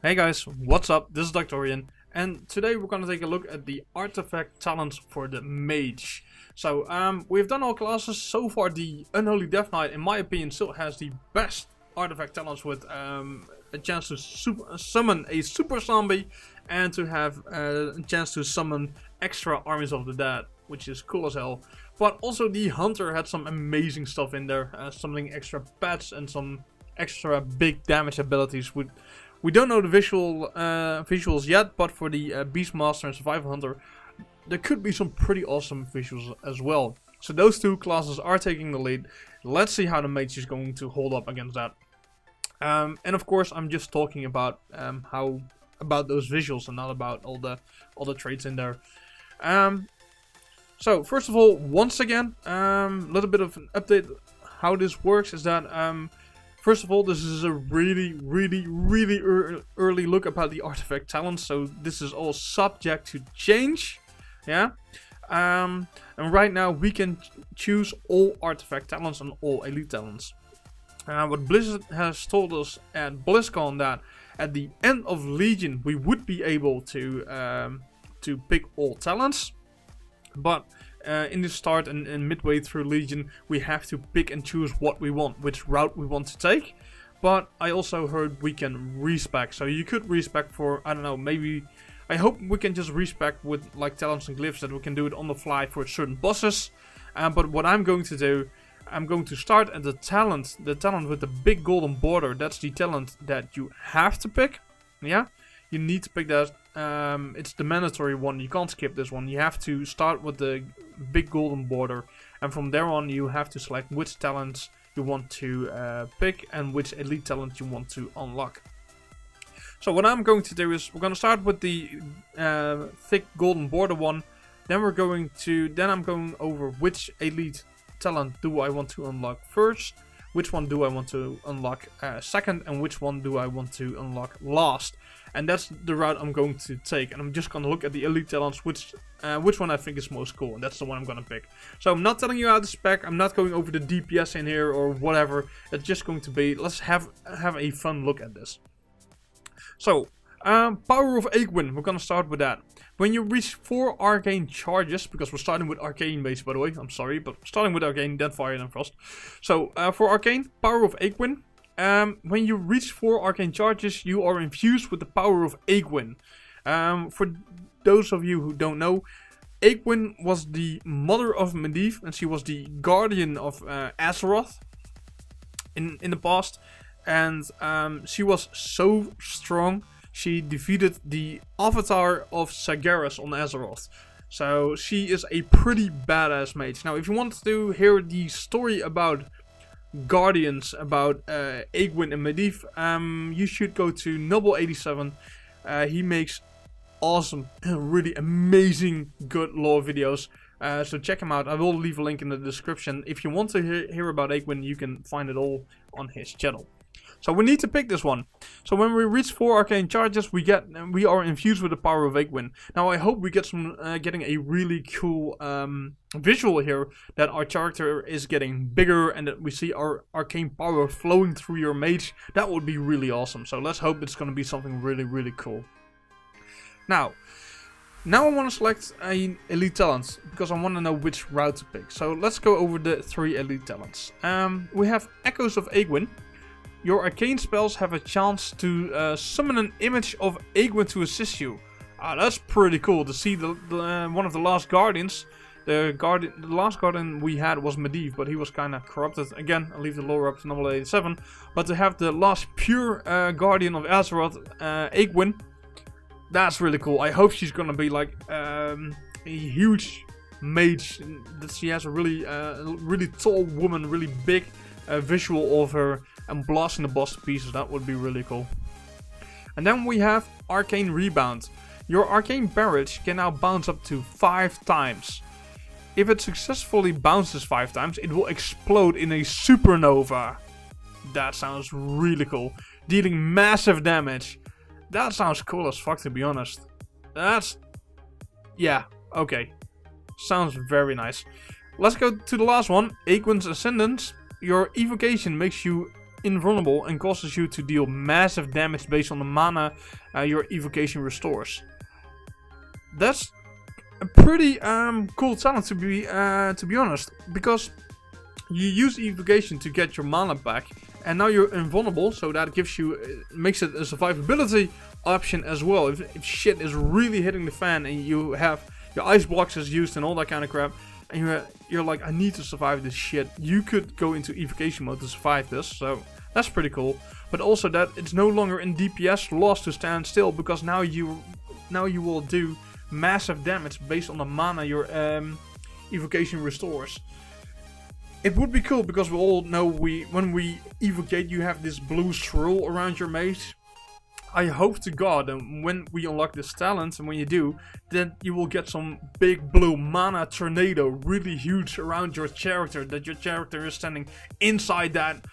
Hey guys, what's up? This is Doctorian, and today we're gonna take a look at the artifact talents for the Mage. So, we've done all classes. So far, the Unholy Death Knight, in my opinion, still has the best artifact talents with a chance to summon a super zombie and to have a chance to summon extra armies of the dead, which is cool as hell. But also the Hunter had some amazing stuff in there, summoning extra pets and some extra big damage abilities. We don't know the visuals yet, but for the Beastmaster and Survival Hunter, there could be some pretty awesome visuals as well. So those two classes are taking the lead. Let's see how the Mage is going to hold up against that. And of course, I'm just talking about about those visuals and not about all the traits in there. So first of all, once again, a little bit of an update. How this works is that first of all, this is a really early look about the artifact talents, so this is all subject to change. Yeah. And right now we can choose all artifact talents and all elite talents. What Blizzard has told us at BlizzCon, that at the end of Legion we would be able to pick all talents, but in the start and midway through Legion we have to pick and choose what we want, which route we want to take. But I also heard we can respec, so you could respec for, I don't know, maybe, I hope we can just respec with like talents and glyphs, that we can do it on the fly for certain bosses. But what I'm going to do, I'm going to start at the talent with the big golden border. That's the talent that you have to pick. Yeah, you need to pick that. It's the mandatory one. You can't skip this one. You have to start with the big golden border, and from there on you have to select which talents you want to pick and which elite talent you want to unlock. So what I'm going to do is we're going to start with the thick golden border one. Then I'm going over which elite talent do I want to unlock first, which one do I want to unlock second, and which one do I want to unlock last. And that's the route I'm going to take. And I'm just going to look at the elite talents, which one I think is most cool, and that's the one I'm going to pick. So I'm not telling you how to spec, I'm not going over the DPS in here or whatever. It's just going to be, let's have a fun look at this. So, Power of Aegwynn, we're going to start with that. When you reach 4 arcane charges, because we're starting with arcane base, by the way, I'm sorry, but starting with arcane, then fire, then frost. So, for arcane, Power of Aegwynn, when you reach 4 arcane charges, you are infused with the Power of Aegwynn. For those of you who don't know, Aegwynn was the mother of Medivh, and she was the guardian of Azeroth in the past. And she was so strong, she defeated the avatar of Sargeras on Azeroth. So she is a pretty badass mage. Now, if you want to hear the story about Guardians, about Aegwynn and Medivh, you should go to Noble87. He makes awesome, really amazing, good lore videos. So check him out. I will leave a link in the description. If you want to hear about Aegwynn, you can find it all on his channel. So we need to pick this one. So when we reach 4 arcane charges, we are infused with the Power of Aegwynn. Now I hope we get getting a really cool visual here, that our character is getting bigger and that we see our arcane power flowing through your mage. That would be really awesome. So let's hope it's going to be something really cool. Now I want to select an elite talent, because I want to know which route to pick. So let's go over the 3 elite talents. We have Echoes of Aegwynn. Your arcane spells have a chance to summon an image of Aegwynn to assist you. That's pretty cool to see one of the last guardians. The last guardian we had was Medivh, but he was kind of corrupted. Again, I'll leave the lore up to Number 87. But to have the last pure guardian of Azeroth, Aegwynn, that's really cool. I hope she's gonna be like a huge mage. That she has a really tall woman, really big visual of her, and blasting the boss to pieces. That would be really cool. And then we have Arcane Rebound. Your arcane barrage can now bounce up to 5 times. If it successfully bounces 5 times, it will explode in a supernova. That sounds really cool. Dealing massive damage. That sounds cool as fuck, to be honest. Yeah, okay. Sounds very nice. Let's go to the last one, Aegwynn's Ascendance. Your evocation makes you invulnerable and causes you to deal massive damage based on the mana your evocation restores. That's a pretty cool talent to be honest, because you use evocation to get your mana back, and now you're invulnerable, so that gives you makes it a survivability option as well. If shit is really hitting the fan and you have your ice blocks is used and all that kind of crap, and you're like, I need to survive this shit, you could go into evocation mode to survive this. So that's pretty cool. But also that it's no longer in DPS loss to stand still, because now you will do massive damage based on the mana your evocation restores. It would be cool, because we all know when we evocate, you have this blue swirl around your mage. I hope to God that when we unlock this talent, and when you do, that you will get some big blue mana tornado, really huge, around your character, that your character is standing inside that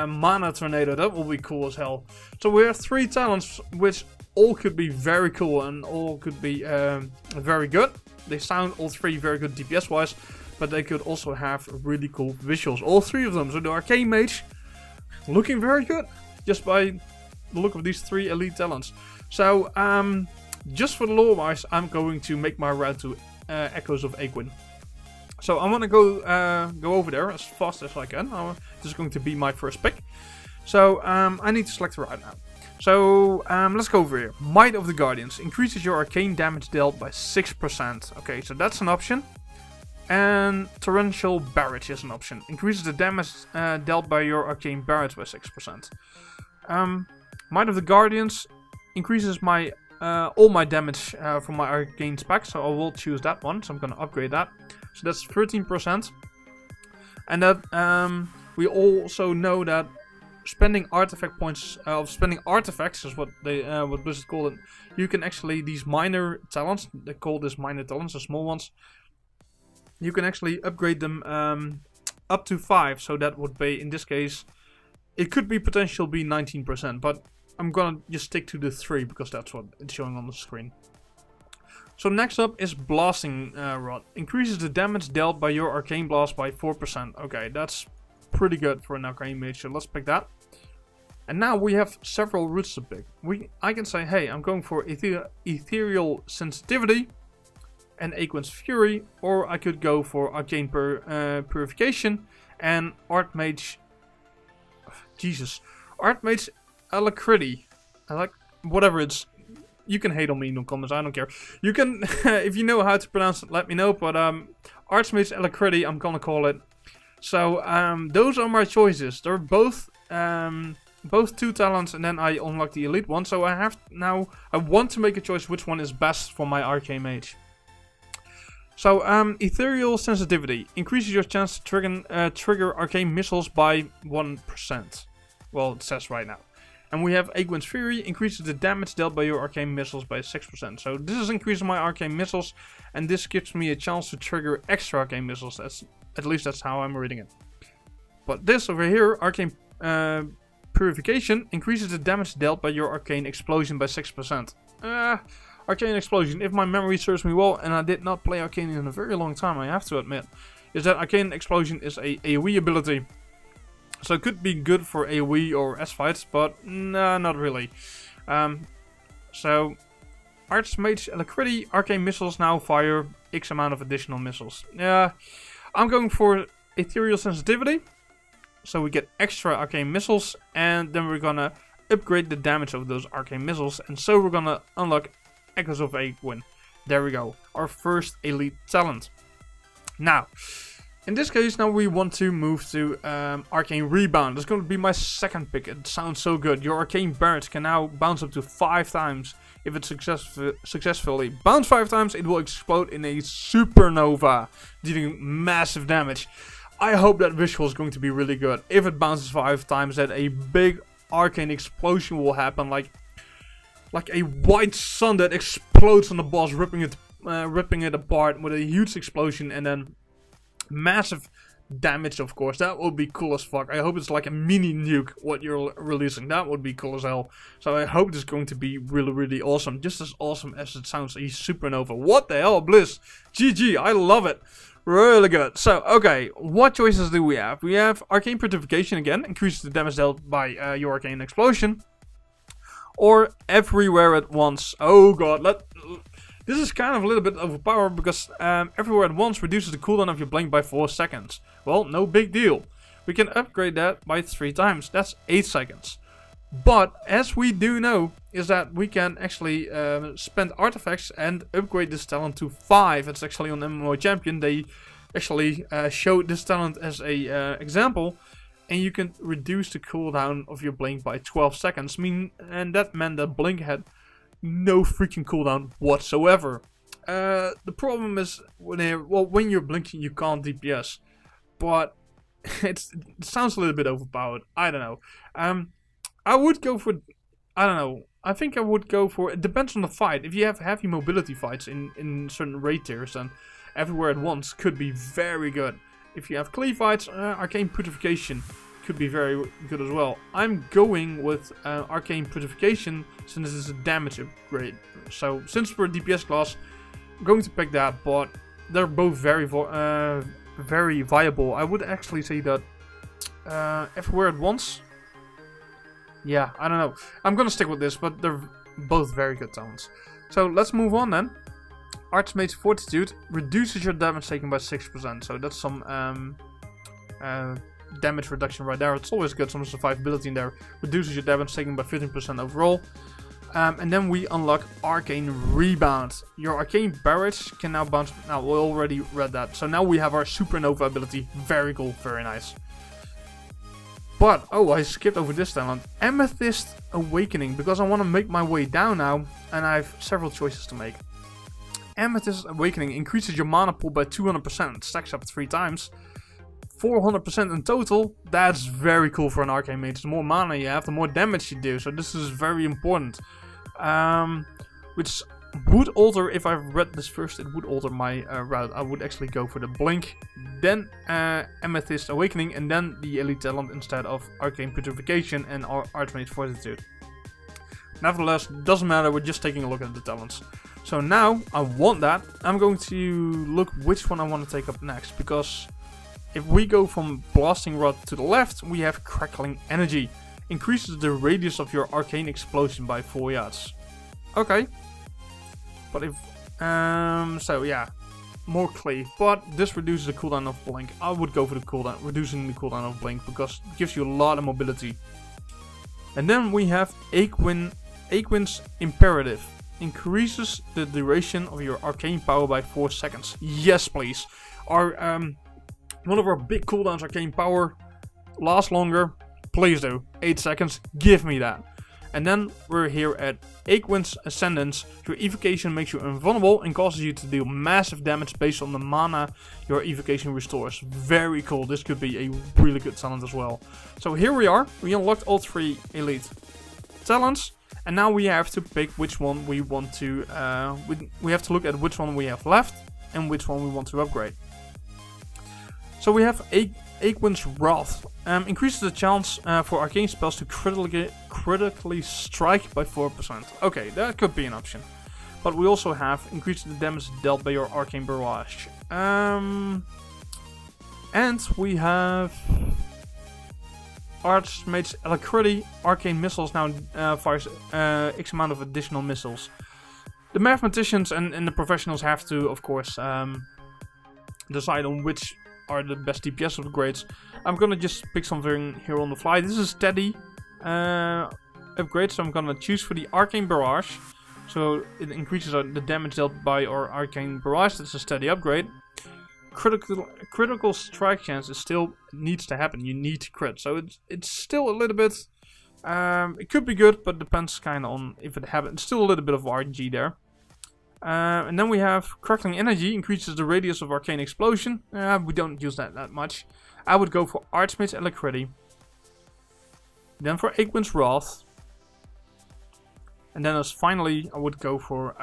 mana tornado. That will be cool as hell. So we have 3 talents, which all could be very cool and all could be very good. They sound all 3 very good DPS wise, but they could also have really cool visuals, all 3 of them. So the Arcane Mage, looking very good, just by the look of these 3 elite talents. So just for the lore wise, I'm going to make my route to Echoes of Aquin. So I want to go over there as fast as I can. This is going to be my first pick. So I need to select the route now. So let's go over here. Might of the Guardians increases your arcane damage dealt by 6%. Okay, so that's an option. And Torrential Barrage is an option. Increases the damage dealt by your arcane barrage by 6%. Might of the Guardians increases my all my damage from my arcane spec, so I will choose that one. So I'm gonna upgrade that. So that's 13%. And that we also know that spending artifact points spending artifacts is what they what Blizzard call it. You can actually, these minor talents, they call this minor talents, the small ones. You can actually upgrade them up to 5. So that would be, in this case, it could be potential be 19%, but I'm gonna just stick to the 3 because that's what it's showing on the screen. So next up is Blasting Rod. Increases the damage dealt by your arcane blast by 4%. Okay, that's pretty good for an arcane mage, so let's pick that. And now we have several routes to pick. I can say, hey, I'm going for Ethereal Sensitivity and Aquin's Fury, or I could go for Arcane Purification and Archmage. Jesus, Archmage Alacrity. I like whatever it's. You can hate on me in the comments, I don't care. You can, if you know how to pronounce it, let me know. But Archmage Alacrity, I'm gonna call it. So those are my choices. They're both 2 talents, and then I unlock the elite one. So I want to make a choice which one is best for my arcane mage. So Ethereal Sensitivity increases your chance to trigger arcane missiles by 1%. Well, it says right now. And we have Aquin's Fury, increases the damage dealt by your arcane missiles by 6%. So this is increasing my arcane missiles, and this gives me a chance to trigger extra arcane missiles. At least that's how I'm reading it. But this over here, Arcane Purification, increases the damage dealt by your Arcane Explosion by 6%. Arcane Explosion, if my memory serves me well, and I did not play Arcane in a very long time, I have to admit, is that Arcane Explosion is a AoE ability. So it could be good for AoE or S-fights, but nah, not really. So Archmage Alacrity, arcane missiles now fire X amount of additional missiles. Yeah, I'm going for Ethereal Sensitivity. So we get extra arcane missiles, and then we're gonna upgrade the damage of those arcane missiles, and so we're gonna unlock Echoes of Aquin. There we go, our first elite talent. Now, in this case, now we want to move to Arcane Rebound. That's going to be my second pick. It sounds so good. Your Arcane Barrage can now bounce up to 5 times. If it successfully bounce 5 times, it will explode in a supernova, dealing massive damage. I hope that visual is going to be really good. If it bounces 5 times, that a big arcane explosion will happen, like a white sun that explodes on the boss, ripping it apart with a huge explosion, and then massive damage, of course. That would be cool as fuck. I hope it's like a mini nuke what you're releasing. That would be cool as hell. So I hope this is going to be really, really awesome. Just as awesome as it sounds. A supernova. What the hell, Bliss? GG, I love it. Really good. So, okay, what choices do we have? We have Arcane Purification again. Increases the damage dealt by your Arcane Explosion. Or Everywhere at Once. Oh god, this is kind of a little bit overpowered because Everywhere at Once reduces the cooldown of your blink by 4 seconds. Well, no big deal. We can upgrade that by 3 times. That's 8 seconds. But, as we do know, is that we can actually spend artifacts and upgrade this talent to 5. It's actually on MMO Champion. They actually showed this talent as a example. And you can reduce the cooldown of your blink by 12 seconds. And that meant that blink had no freaking cooldown whatsoever. The problem is when you're blinking you can't DPS, but it sounds a little bit overpowered. I don't know. I would go for, I don't know. I think I would go for, it depends on the fight. If you have heavy mobility fights in certain raid tiers, then Everywhere at Once could be very good. If you have cleave fights, Arcane Purification could be very good as well. I'm going with Arcane Purification since it's a damage upgrade. So since we're a DPS class, I'm going to pick that, but they're both very viable. I would actually say that Everywhere at Once. Yeah, I don't know. I'm gonna stick with this, but they're both very good talents. So let's move on then. Archmage's Fortitude reduces your damage taken by 6%. So that's some damage reduction right there. It's always good, some survivability in there. Reduces your damage taken by 15% overall. And then we unlock Arcane Rebound. Your Arcane Barrage can now bounce. Now, we already read that. So now we have our Supernova ability. Very cool, very nice. But, oh, I skipped over this talent. Amethyst Awakening, because I want to make my way down now. And I have several choices to make. Amethyst Awakening increases your mana pool by 200%. It stacks up 3 times. 400% in total. That's very cool for an Arcane Mage. The more mana you have, the more damage you do. So this is very important. Which would alter, if I read this first, it would alter my route. I would actually go for the Blink, then Amethyst Awakening, and then the Elite Talent instead of Arcane Purification and Archmage Fortitude. Nevertheless, doesn't matter, we're just taking a look at the talents. So now, I want that. I'm going to look which one I want to take up next, because if we go from Blasting Rod to the left, we have Crackling Energy. Increases the radius of your Arcane Explosion by 4 yards. Okay. But if, so yeah, more Cleave. But this reduces the cooldown of Blink. I would go for the cooldown, reducing the cooldown of Blink, because it gives you a lot of mobility. And then we have Aquin's Imperative. Increases the duration of your arcane power by 4 seconds. Yes, please. Our one of our big cooldowns, Arcane Power, lasts longer. Please do. 8 seconds. Give me that. And then we're here at Aquin's Ascendance. Your evocation makes you invulnerable and causes you to deal massive damage based on the mana your evocation restores. Very cool. This could be a really good talent as well. So here we are. We unlocked all 3 elite talents. And now we have to pick which one we want to, we have to look at which one we have left and which one we want to upgrade. So we have Aquin's Wrath. Increases the chance for arcane spells to critically strike by 4%. Okay, that could be an option. But we also have increases the damage dealt by your Arcane Barrage. And we have Archmage's Alacrity. Arcane Missiles now fires X amount of additional missiles. The mathematicians and the professionals have to, of course, decide on which are the best DPS upgrades. I'm gonna just pick something here on the fly. This is a steady upgrade, so I'm gonna choose for the Arcane Barrage. So it increases the damage dealt by our Arcane Barrage. That's a steady upgrade. Critical strike chance is still needs to happen. You need to crit, so it's still a little bit. It could be good, but depends kind of on if it happens. Still a little bit of RNG there. And then we have Crackling Energy, increases the radius of Arcane Explosion. We don't use that much. I would go for Archmage's Alacrity. Then for Aquin's Wrath. And then as finally, I would go for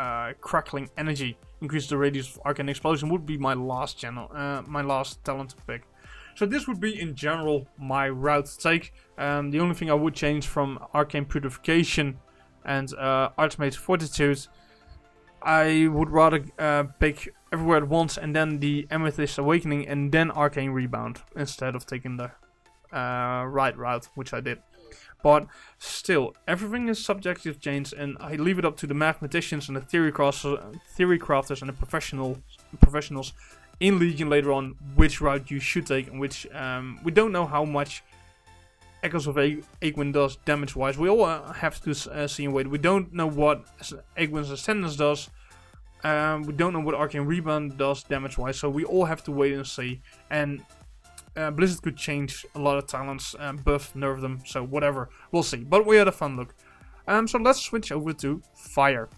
Crackling Energy. Increase the radius of Arcane Explosion would be my last channel, my last talent to pick. So this would be in general my route to take. The only thing I would change from Arcane Purification and Archmage Fortitude, I would rather pick Everywhere at Once and then the Amethyst Awakening and then Arcane Rebound instead of taking the right route, which I did. But still, everything is subject to change, and I leave it up to the mathematicians and the theory crafters and the professionals in Legion later on which route you should take and which. We don't know how much Echoes of Aegwynn does damage-wise. We all have to see and wait. We don't know what Aegwynn's Ascendance does. We don't know what Arcane Rebound does damage-wise, so we all have to wait and see. And Blizzard could change a lot of talents, buff, nerf them, so whatever. We'll see. But we had a fun look. So let's switch over to Fire.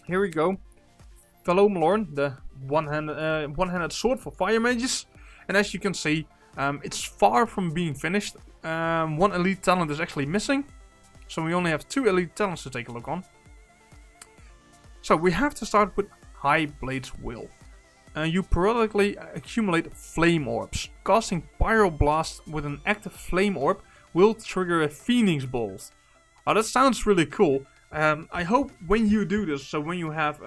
Here we go. Fellow Malorn, the one-handed sword for Fire Mages. And as you can see, it's far from being finished. One elite talent is actually missing. So we only have 2 elite talents to take a look on. So we have to start with High Blade's Will. You periodically accumulate flame orbs. Casting Pyroblast with an active flame orb will trigger a Phoenix Bolt. Oh, that sounds really cool. I hope when you do this, so when you have,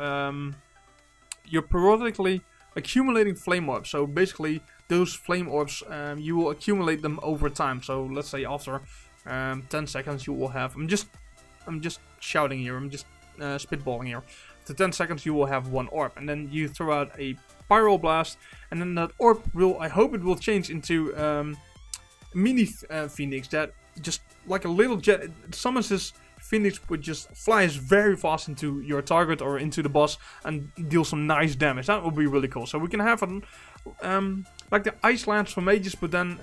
you're periodically accumulating flame orbs. So basically, those flame orbs, you will accumulate them over time. So let's say after 10 seconds, you will have. I'm just shouting here. I'm just spitballing here. After 10 seconds, you will have 1 orb, and then you throw out a Pyroblast, and then that orb will, I hope it will change into mini Phoenix that just like a little jet. It summons this Phoenix, which just flies very fast into your target or into the boss and deal some nice damage. That would be really cool. So we can have like the Ice Lance for mages, but then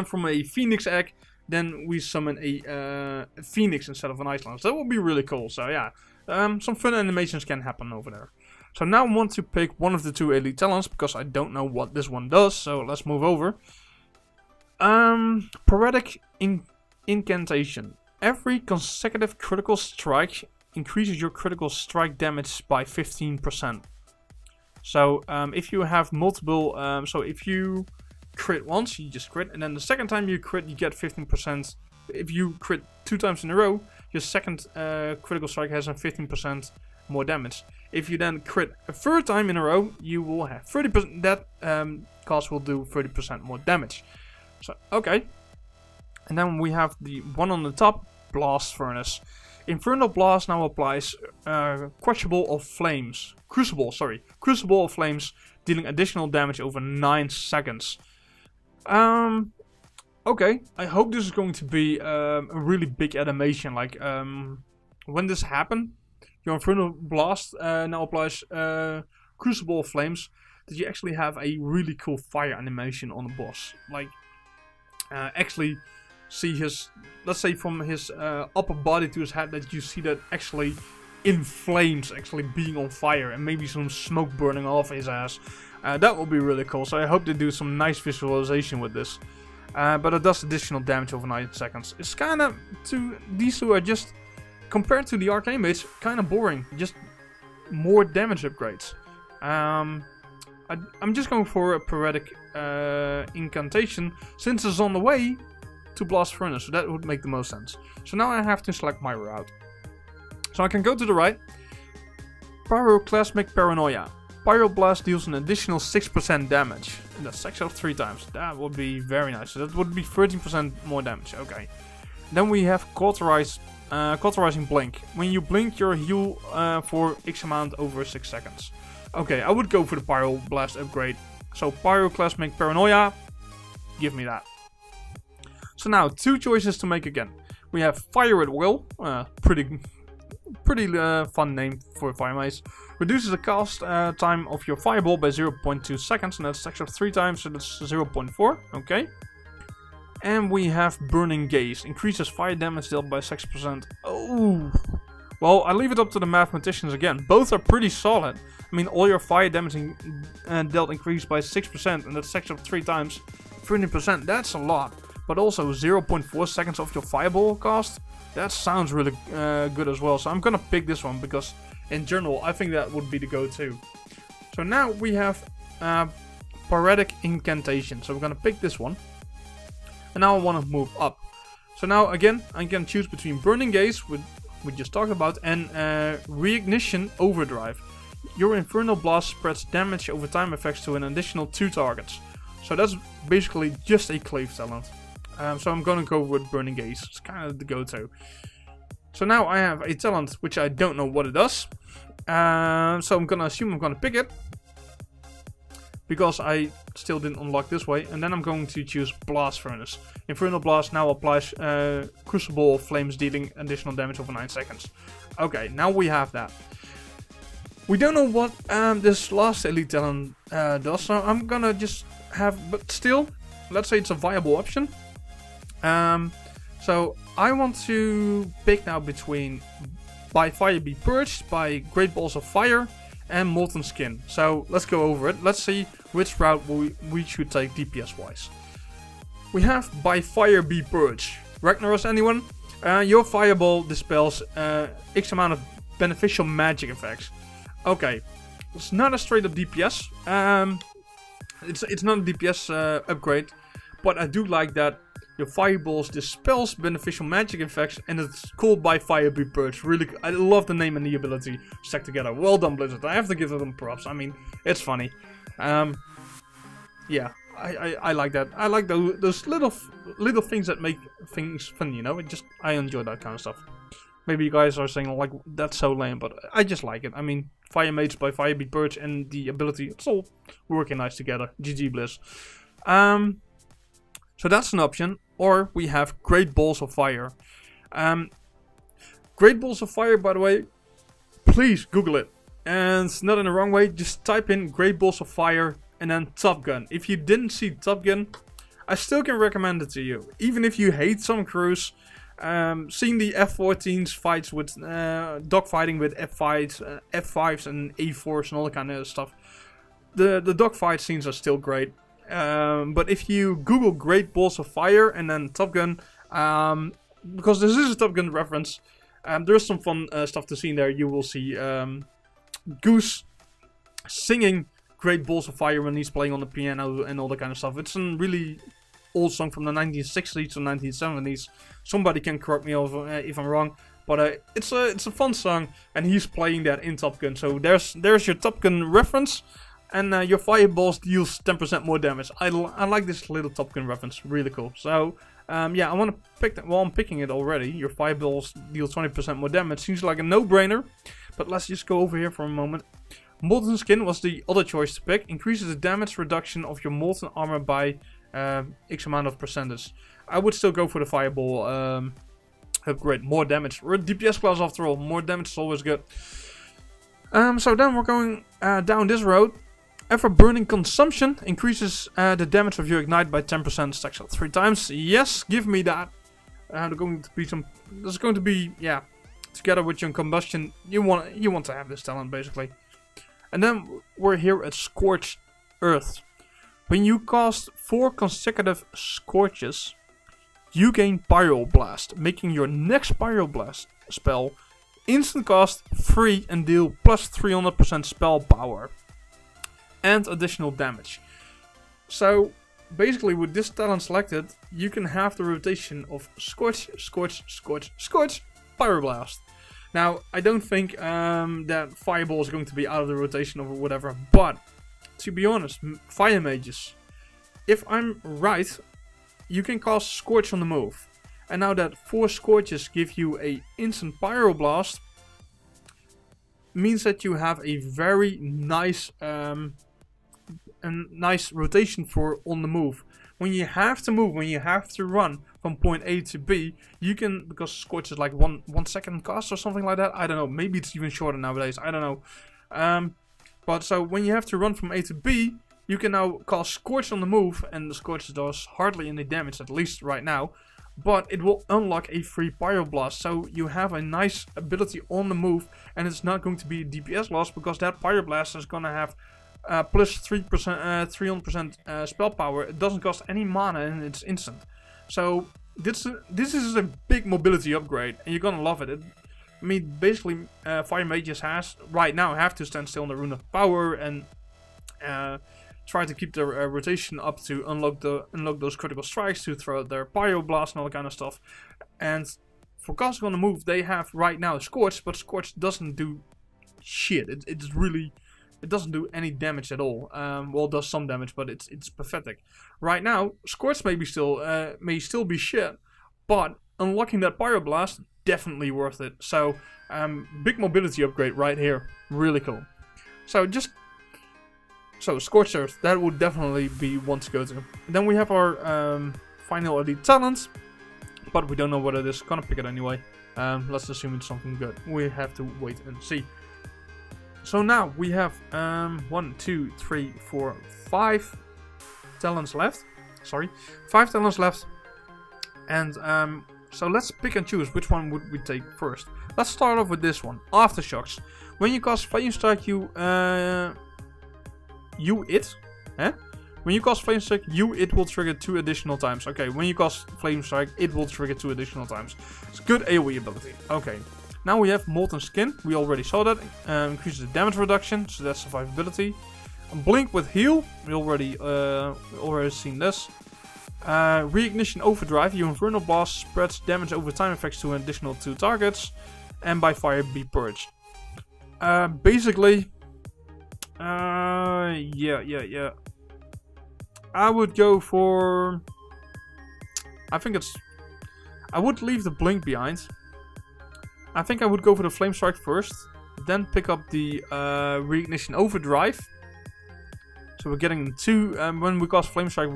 from a Phoenix egg, then we summon a Phoenix instead of an Ice Lance. That would be really cool. So yeah, some fun animations can happen over there. So now I want to pick one of the 2 elite talents because I don't know what this one does. So let's move over. Poetic Incantation. Every consecutive critical strike increases your critical strike damage by 15%. So if you have multiple, so if you crit once, you just crit, and then the second time you crit, you get 15%. If you crit 2 times in a row, your second critical strike has a 15% more damage. If you then crit a 3rd time in a row, you will have 30%. That cost will do 30% more damage. So okay, and then we have the one on the top, Blast Furnace. Infernal Blast now applies Crucible of Flames, dealing additional damage over 9 seconds. Okay, I hope this is going to be a really big animation. Like when this happens, your Infernal Blast now applies Crucible of Flames. That you actually have a really cool fire animation on the boss. Like actually see his, let's say from his upper body to his head, that you see that actually in flames, actually being on fire, and maybe some smoke burning off his ass. That will be really cool. So I hope they do some nice visualization with this. But it does additional damage over 9 seconds. It's kind of, these two are just, compared to the Arcane Mage, kind of boring. Just more damage upgrades. I'm just going for a Poetic Incantation, since it's on the way to Blast Furnace, so that would make the most sense. So now I have to select my route. So I can go to the right. Pyroclasmic Paranoia. Pyroblast deals an additional 6% damage. And that's 6 out of 3 times. That would be very nice. So that would be 13% more damage. Okay. Then we have Cauterizing Blink. When you blink, you heal for X amount over 6 seconds. Okay, I would go for the Pyroblast upgrade. So Pyroclasmic Paranoia, give me that. So now 2 choices to make again. We have Fire at Will, pretty fun name for a Fire Mace. Reduces the cast time of your Fireball by 0.2 seconds, and that's actually 3 times, so that's 0.4. Okay. And we have Burning Gaze, increases fire damage dealt by 6%. Oh, well, I leave it up to the mathematicians again. Both are pretty solid. I mean, all your fire damage dealt increased by 6%, and that's actually 3 times 30%. That's a lot. But also 0.4 seconds of your Fireball cost. That sounds really good as well. So I'm gonna pick this one because in general I think that would be the go-to. So now we have Paretic Incantation. So we're gonna pick this one. And now I want to move up. So now again, I can choose between Burning Gaze, which we just talked about, and Reignition Overdrive. Your Infernal Blast spreads damage over time effects to an additional 2 targets. So that's basically just a Clave talent. So I'm gonna go with Burning Gaze. It's kind of the go-to. So now I have a talent which I don't know what it does. So I'm gonna assume I'm gonna pick it, because I still didn't unlock this way. And then I'm going to choose Blast Furnace. Infernal Blast now applies Crucible of Flames, dealing additional damage over 9 seconds. Okay, now we have that. We don't know what this last elite talent does, so I'm gonna just have, but still, let's say it's a viable option. So I want to pick now between By Fire Be Purged, by Great Balls of Fire, and Molten Skin. So let's go over it. Let's see which route we should take DPS wise. We have By Fire Be Purged. Ragnaros, anyone? Your fireball dispels X amount of beneficial magic effects. Okay, it's not a straight up DPS. It's not a DPS upgrade, but I do like that your fireballs dispels beneficial magic effects, and it's called By Fire Be Purged. Really, I love the name and the ability stacked together. Well done, Blizzard. I have to give them props. I mean, it's funny. Yeah, I like that. I like those little things that make things fun. You know, I enjoy that kind of stuff. Maybe you guys are saying like that's so lame, but I just like it. I mean, Fire Mage By Fire Be Purged and the ability, it's all working nice together. GG Blizz. So that's an option. Or we have Great Balls of Fire. Great Balls of Fire, by the way, please Google it. And not in the wrong way, just type in Great Balls of Fire and then Top Gun. If you didn't see Top Gun, I still can recommend it to you. Even if you hate some crews, seeing the F-14s fights with dogfighting with F5s and A4s and all that kind of stuff. The dogfight scenes are still great. But if you Google Great Balls of Fire and then Top Gun, because this is a Top Gun reference, there's some fun stuff to see in there. You will see Goose singing Great Balls of Fire when he's playing on the piano and all that kind of stuff. It's a really old song from the 1960s to 1970s. Somebody can correct me if I'm wrong, but it's a fun song, and he's playing that in Top Gun. So there's your Top Gun reference. And your fireballs deals 10% more damage. I like this little Top Gun reference. Really cool. So, yeah, I want to pick that. Well, I'm picking it already. Your fireballs deal 20% more damage. Seems like a no-brainer. But let's just go over here for a moment. Molten Skin was the other choice to pick. Increases the damage reduction of your molten armor by X amount of percentage. I would still go for the fireball upgrade. More damage. We're a DPS class after all. More damage is always good. So then we're going down this road. Ever Burning Consumption increases the damage of your ignite by 10%, stacks up 3 times. Yes, give me that. There's going to be, yeah, together with your combustion. You want to have this talent basically. And then we're here at Scorched Earth. When you cast 4 consecutive Scorches, you gain Pyroblast, making your next Pyroblast spell instant cast, free, and deal plus 300% spell power. And additional damage. So basically with this talent selected, you can have the rotation of Scorch, Scorch, Scorch, Scorch, Pyroblast. Now I don't think that Fireball is going to be out of the rotation or whatever, but to be honest, Fire Mages, if I'm right, you can cast Scorch on the move. And now that 4 Scorches give you a instant Pyroblast, means that you have a very nice rotation for on the move. When you have to move, when you have to run from point A to B, you can, because Scorch is like 1 second cast or something like that. I don't know, maybe it's even shorter nowadays, I don't know. But so when you have to run from A to B, you can now cast Scorch on the move, and the Scorch does hardly any damage, at least right now. But it will unlock a free Pyroblast, so you have a nice ability on the move, and it's not going to be a DPS loss, because that Pyroblast is going to have plus 300% spell power. It doesn't cost any mana and it's instant. So this is a big mobility upgrade, and you're gonna love it. I mean, basically, Fire Mages right now have to stand still on the Rune of Power and try to keep their rotation up to unlock those critical strikes, to throw their Pyroblast and all that kind of stuff. And for casting on the move, they have right now Scorch, but Scorch doesn't do shit. It doesn't do any damage at all. Well, it does some damage, but it's pathetic. Right now, Scorch may still be shit, but unlocking that Pyroblast, definitely worth it. So, big mobility upgrade right here. Really cool. So, Scorched Earth, that would definitely be one to go to. Then we have our final elite talent, but we don't know what it is. Gonna pick it anyway. Let's assume it's something good. We have to wait and see. So now we have 1, 2, 3, 4, 5 talents left. Sorry, 5 talents left. And so let's pick and choose which one would we take first. Let's start off with this one, Aftershocks. When you cast Flame Strike, when you cast Flame Strike, it will trigger 2 additional times. Okay, when you cast Flame Strike, it will trigger 2 additional times. It's a good AoE ability. Okay, now we have Molten Skin. We already saw that. Increases the damage reduction, so that's survivability. Blink with Heal. We already seen this. Reignition Overdrive. Your Infernal Blast spreads damage over time effects to an additional 2 targets. And by fire, be purged. Basically, yeah. I would go for... I would leave the Blink behind. I think I would go for the Flame Strike first. Then pick up the Reignition Overdrive. So we're getting 2... when we cast Flame Strike,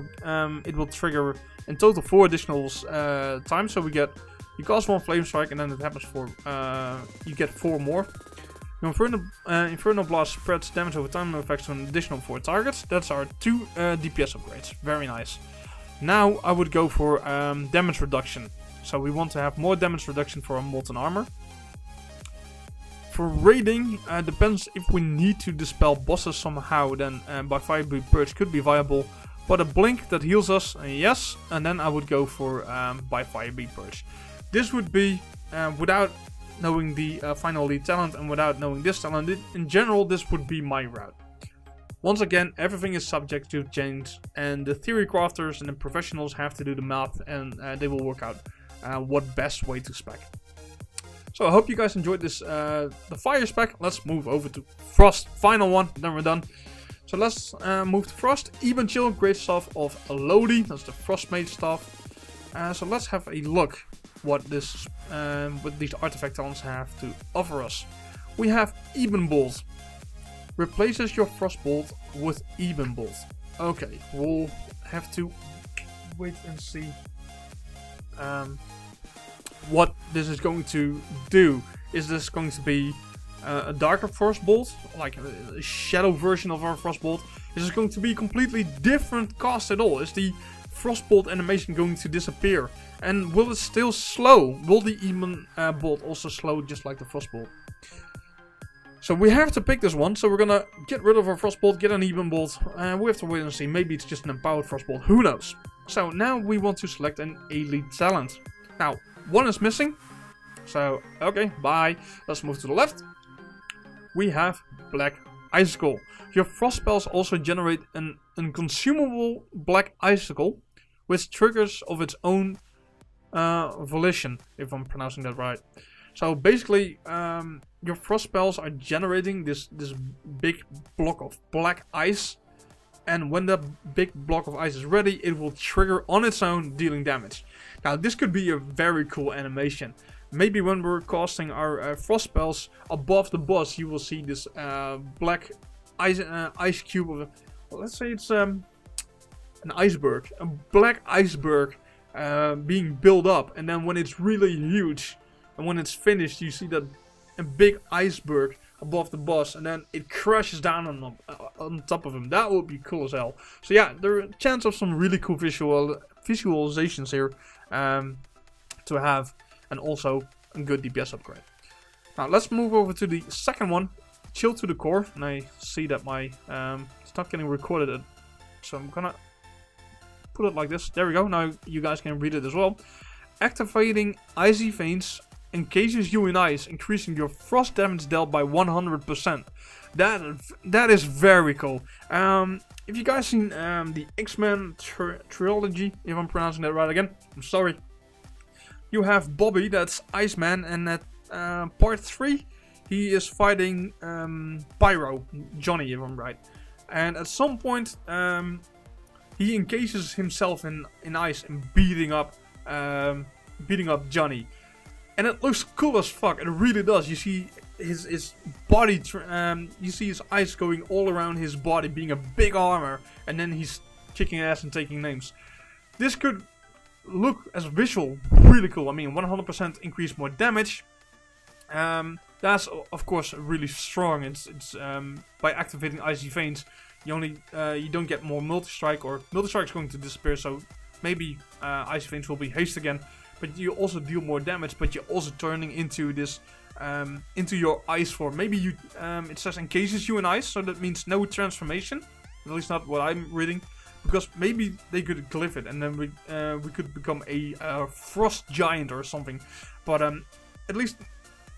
it will trigger in total 4 additional times. So you cast 1 Flame Strike and then it happens for... you get 4 more. Infernal Blast spreads damage over time and effects to an additional 4 targets. That's our 2 DPS upgrades. Very nice. Now I would go for damage reduction. So we want to have more damage reduction for our Molten Armor. For raiding, depends if we need to dispel bosses somehow, then by fire be purge could be viable. But a Blink that heals us, yes. And then I would go for by fire be purge. This would be without knowing the final elite talent and without knowing this talent. In general, this would be my route. Once again, everything is subject to change, and the theory crafters and the professionals have to do the math, and they will work out what best way to spec. So I hope you guys enjoyed this, the fire spec. Let's move over to Frost, final one, then we're done. So let's move to Frost. Even Chill, great stuff of Lodi, that's the Frost Mage stuff. So let's have a look what these artifact talents have to offer us. We have Even Bolt. Replaces your Frostbolt with Even Bolt. Okay, we'll have to wait and see what this is going to do. Is this going to be a darker Frostbolt, like a shadow version of our Frostbolt? Is this going to be a completely different cast at all? Is the Frostbolt animation going to disappear? And will it still slow? Will the Even Bolt also slow just like the Frostbolt? So we have to pick this one, so we're gonna get rid of our Frostbolt, get an Even Bolt, and we have to wait and see. Maybe it's just an empowered Frostbolt, who knows? So now we want to select an elite talent. Now, one is missing, so okay, bye. Let's move to the left. We have Black Icicle. Your Frost spells also generate an unconsumable Black Icicle, which triggers of its own volition, if I'm pronouncing that right. So basically, your Frost spells are generating this big block of black ice, and when that big block of ice is ready, it will trigger on its own, dealing damage. Now this could be a very cool animation. Maybe when we're casting our Frost spells above the boss, you will see this black ice cube of, well, let's say it's an iceberg, a black iceberg being built up, and then when it's really huge, and when it's finished, you see that a big iceberg above the boss, and then it crashes down on top of him. That would be cool as hell. So yeah, there are a chance of some really cool visualizations here to have, and also a good DPS upgrade. Now let's move over to the second one, Chill to the Core. And I see that my it's not getting recorded, so I'm gonna put it like this. There we go. Now you guys can read it as well. Activating Icy Veins encases you in ice, increasing your frost damage dealt by 100%. That is very cool. If you guys seen the X-Men trilogy, if I'm pronouncing that right again, I'm sorry. You have Bobby, that's Iceman, and at part 3, he is fighting Pyro, Johnny, if I'm right. And at some point, he encases himself in ice and beating up Johnny. And it looks cool as fuck. It really does. You see his body, you see his ice going all around his body, being a big armor, and then he's kicking ass and taking names. This could look as visual really cool. I mean, 100% increase more damage. That's of course really strong. It's by activating icy veins, you don't get more multi-strike, or multi-strike is going to disappear. So maybe icy veins will be haste again. But you also deal more damage, but you're also turning into this, into your ice form. Maybe you, it says encases you in ice, so that means no transformation. At least not what I'm reading, because maybe they could glyph it, and then we could become a frost giant or something. But at least,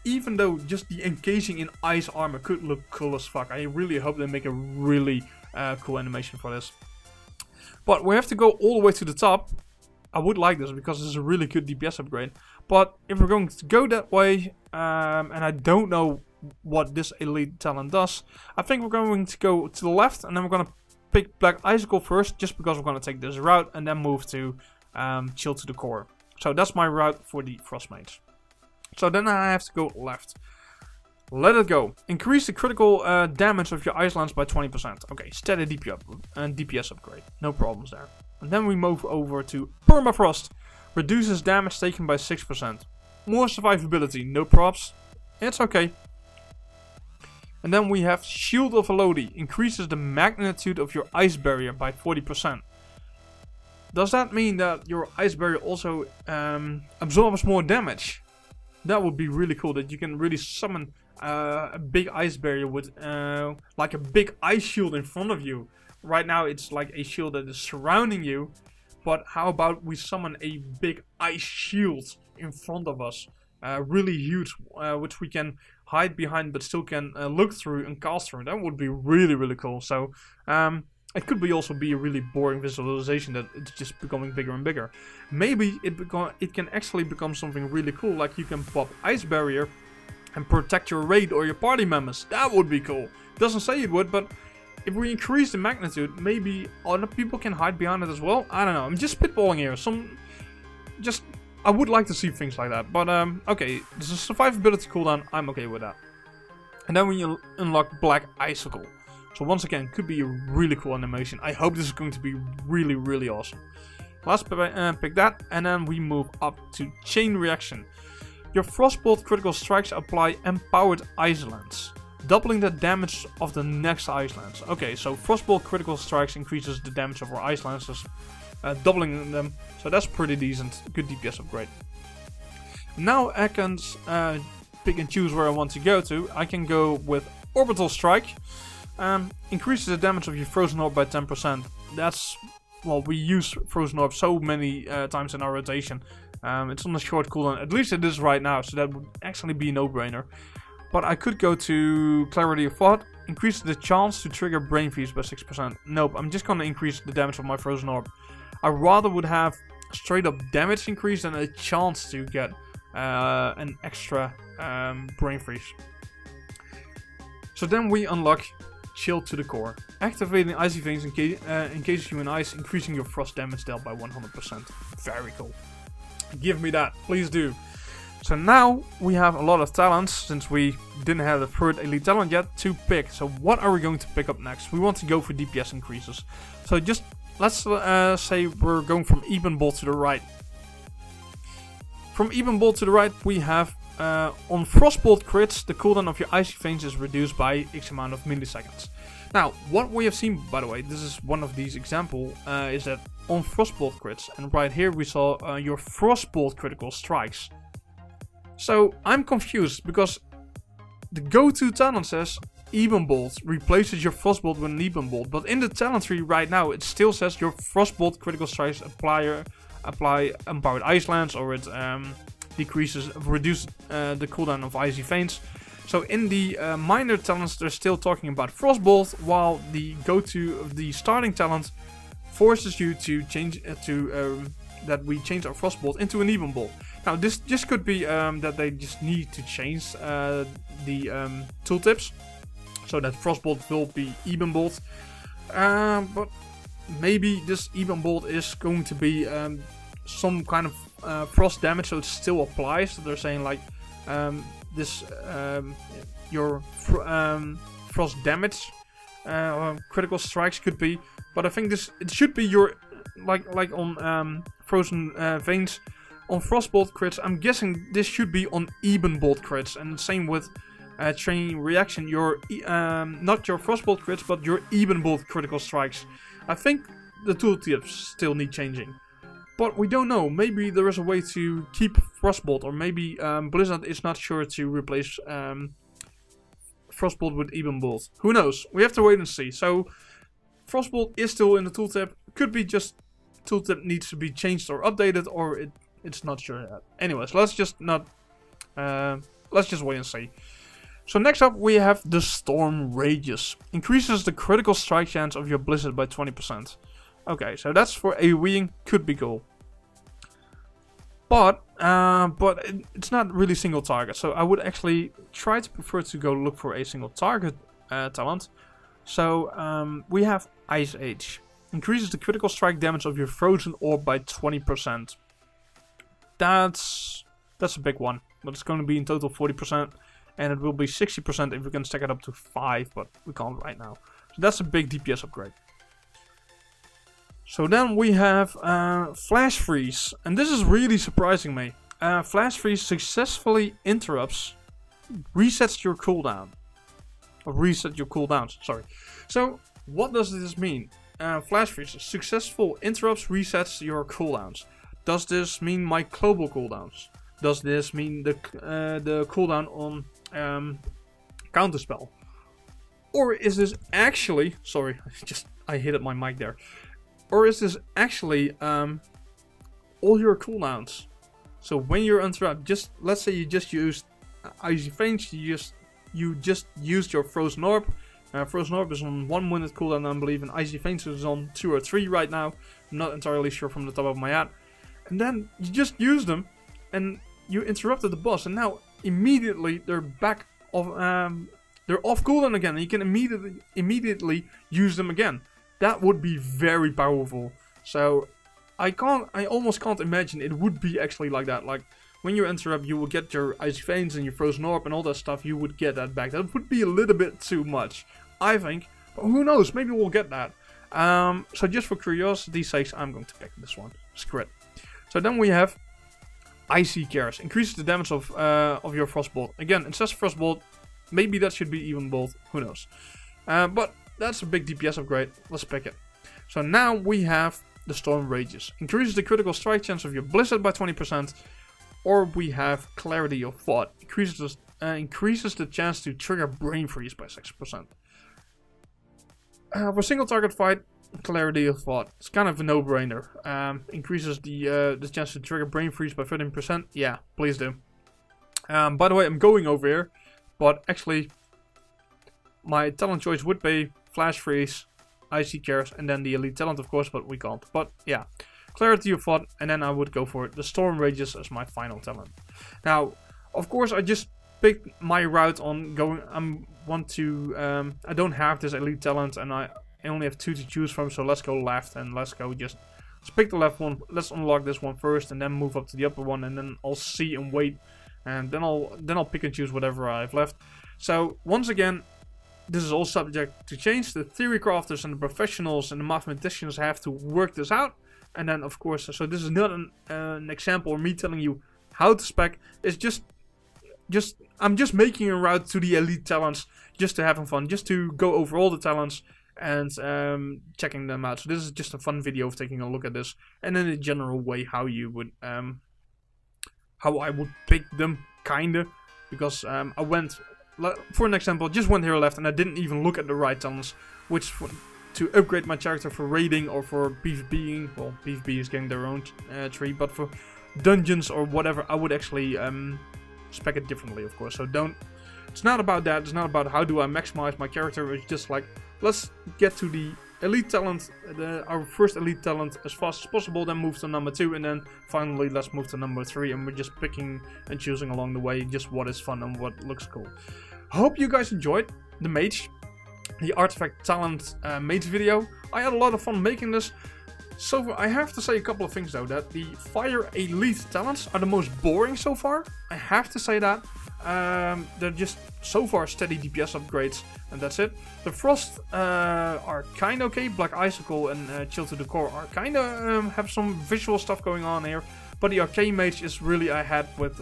even though just the encasing in ice armor could look cool as fuck, I really hope they make a really cool animation for this. But we have to go all the way to the top. I would like this because it's a really good DPS upgrade. But if we're going to go that way, and I don't know what this elite talent does, I think we're going to go to the left, and then we're going to pick Black Icicle first, just because we're going to take this route, and then move to Chill to the Core. So that's my route for the Frost Mage. So then I have to go left. Let it go. Increase the critical damage of your ice lance by 20%. Okay, steady DPS upgrade. No problems there. And then we move over to Permafrost. Reduces damage taken by 6%. More survivability. No props. It's okay. And then we have Shield of Elodie. Increases the magnitude of your ice barrier by 40%. Does that mean that your ice barrier also absorbs more damage? That would be really cool, that you can really summon a big ice barrier with like a big ice shield in front of you. Right now it's like a shield that is surrounding you, but how about we summon a big ice shield in front of us, really huge, which we can hide behind but still can look through and cast through. That would be really cool. So it could also be a really boring visualization that it's just becoming bigger and bigger. Maybe it can actually become something really cool, like you can pop ice barrier and protect your raid or your party members. That would be cool. It doesn't say it would, but if we increase the magnitude, maybe other people can hide behind it as well. I don't know. I'm just spitballing here. I would like to see things like that. But okay, there's a survivability cooldown. I'm okay with that. And then we unlock Black Icicle. So once again, could be a really cool animation. I hope this is going to be really awesome. Let's pick that, and then we move up to Chain Reaction. Your Frostbolt critical strikes apply empowered ice lance, doubling the damage of the next ice lance. Okay, so Frostbolt critical strikes increases the damage of our ice lances, doubling them. So that's pretty decent. Good DPS upgrade. Now I can pick and choose where I want to go to. I can go with Orbital Strike. Increases the damage of your Frozen Orb by 10%. That's, well, we use Frozen Orb so many times in our rotation. It's on a short cooldown, at least it is right now, so that would actually be a no-brainer. But I could go to Clarity of Thought, increase the chance to trigger Brain Freeze by 6%. Nope, I'm just gonna increase the damage of my Frozen Orb. I rather would have straight up damage increase than a chance to get an extra Brain Freeze. So then we unlock Chill to the Core. Activating Icy Veins encases you in ice, increasing your frost damage dealt by 100%. Very cool. Give me that, please do. So now we have a lot of talents, since we didn't have the third elite talent yet to pick. So what are we going to pick up next? We want to go for DPS increases. So just let's say we're going from Even Bolt to the right. From Even Bolt to the right we have on Frostbolt crits, the cooldown of your Icy Veins is reduced by X amount of milliseconds. Now, what we have seen, by the way, this is one of these examples, is that on Frostbolt crits, and right here we saw your Frostbolt critical strikes. So I'm confused, because the go-to talent says Even Bolt replaces your Frostbolt with an Even Bolt, but in the talent tree right now it still says your Frostbolt critical strikes apply empowered ice lance, or it reduce the cooldown of Icy Veins. So in the minor talents, they're still talking about Frostbolt, while the the starting talent forces you to change that we change our Frostbolt into an Even Bolt. Now this just could be that they just need to change the tooltips so that Frostbolt will be Even Bolt. But maybe this Even Bolt is going to be some kind of frost damage, so it still applies. So they're saying like your frost damage critical strikes could be, but I think it should be your like on Frozen Veins on Frostbolt crits. I'm guessing this should be on Even Bolt crits, and same with Chain Reaction. Your not your Frostbolt crits, but your Even Bolt critical strikes. I think the tooltips still need changing. But we don't know. Maybe there is a way to keep Frostbolt, or maybe Blizzard is not sure to replace Frostbolt with Even Bolt. Who knows? We have to wait and see. So Frostbolt is still in the tooltip. Could be just tooltip needs to be changed or updated, or it's not sure yet. Anyways, let's just wait and see. So next up we have the Storm Rages. Increases the critical strike chance of your Blizzard by 20%. Okay, so that's for AoEing, could be cool. But it's not really single target, so I would actually try to prefer to go look for a single target talent. So we have Ice Age. Increases the critical strike damage of your Frozen Orb by 20%. That's a big one, but it's going to be in total 40%, and it will be 60% if we can stack it up to 5, but we can't right now. So that's a big DPS upgrade. So then we have Flash Freeze, and this is really surprising me. Flash Freeze successfully resets your cooldown. Or reset your cooldowns, sorry. So what does this mean? Flash Freeze, successful interrupts resets your cooldowns. Does this mean my global cooldowns? Does this mean the cooldown on Counterspell? Or is this actually, sorry, I hit my mic there. Or is this actually all your cooldowns? So when you're interrupted, let's say you just used Icy Veins, you just used your Frozen Orb. Frozen Orb is on 1 minute cooldown, I believe, and Icy Veins is on 2 or 3 right now. I'm not entirely sure from the top of my head. And then you just used them, and you interrupted the boss, and now immediately they're back off. They're off cooldown again, and you can immediately use them again. That would be very powerful. So I almost can't imagine it would be actually like that. Like when you interrupt, you will get your Icy Veins and your Frozen Orb and all that stuff. You would get that back. That would be a little bit too much, I think. But who knows? Maybe we'll get that. So just for curiosity's sake, I'm going to pick this one. Screw it. So then we have Icy Cares. Increases the damage of your Frostbolt. Again, it says Frostbolt. Maybe that should be Even Bolt. Who knows? But that's a big DPS upgrade. Let's pick it. So now we have the Storm Rages. Increases the critical strike chance of your Blizzard by 20%. Or we have Clarity of Thought. Increases the chance to trigger Brain Freeze by 6%. For single target fight, Clarity of Thought. It's kind of a no-brainer. Increases the chance to trigger Brain Freeze by 15%. Yeah, please do. By the way, I'm going over here. But actually, my talent choice would be Flash Freeze, Icy Cares, and then the Elite Talent, of course, but we can't. But yeah, Clarity of Thought, and then I would go for the Storm Rages as my final talent. Now, of course, I just picked my route on going. I don't have this Elite Talent, and I only have 2 to choose from. So let's go left, and let's pick the left one. Let's unlock this one first, and then move up to the upper one, and then I'll see and wait, and then I'll pick and choose whatever I've left. So once again, this is all subject to change. The theory crafters and the professionals and the mathematicians have to work this out. And then, of course, so this is not an example or me telling you how to spec. It's I'm just making a route to the Elite Talents just to have fun, just to go over all the talents and checking them out. So this is just a fun video of taking a look at this, and in a general way how you would how I would pick them, kinda, because I went. For an example, just went here left and I didn't even look at the right talents, which to upgrade my character for raiding or for PvPing. Well, PvP is getting their own tree, but for dungeons or whatever, I would actually spec it differently, of course. So don't. It's not about that. It's not about how do I maximize my character. It's just like, let's get to the elite talent, our first elite talent, as fast as possible. Then move to number 2, and then finally let's move to number 3. And we're just picking and choosing along the way just what is fun and what looks cool. Hope you guys enjoyed the Mage, the artifact talent Mage video. I had a lot of fun making this. So I have to say a couple of things though, that the fire elite talents are the most boring so far. I have to say that. They're just so far steady DPS upgrades, and that's it. The frost are kind of okay. Black Icicle and Chill to the Core are kind of have some visual stuff going on here. But the Arcane Mage is really ahead with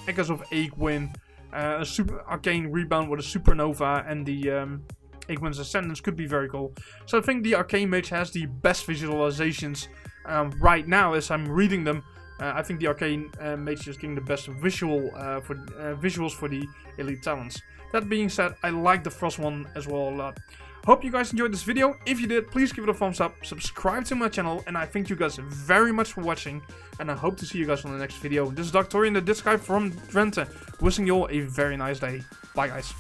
Echoes of Aegwynn, a super Arcane Rebound with a Supernova, and the Aegwynn's Ascendance could be very cool. So I think the Arcane Mage has the best visualizations right now as I'm reading them. I think the Arcane Mage is getting the best visuals for the elite talents. That being said, I like the Frost one as well a lot. Hope you guys enjoyed this video. If you did, please give it a thumbs up, subscribe to my channel, and I thank you guys very much for watching. And I hope to see you guys on the next video. This is Doctorian, the Disc Guy from Drenthe, wishing you all a very nice day. Bye guys.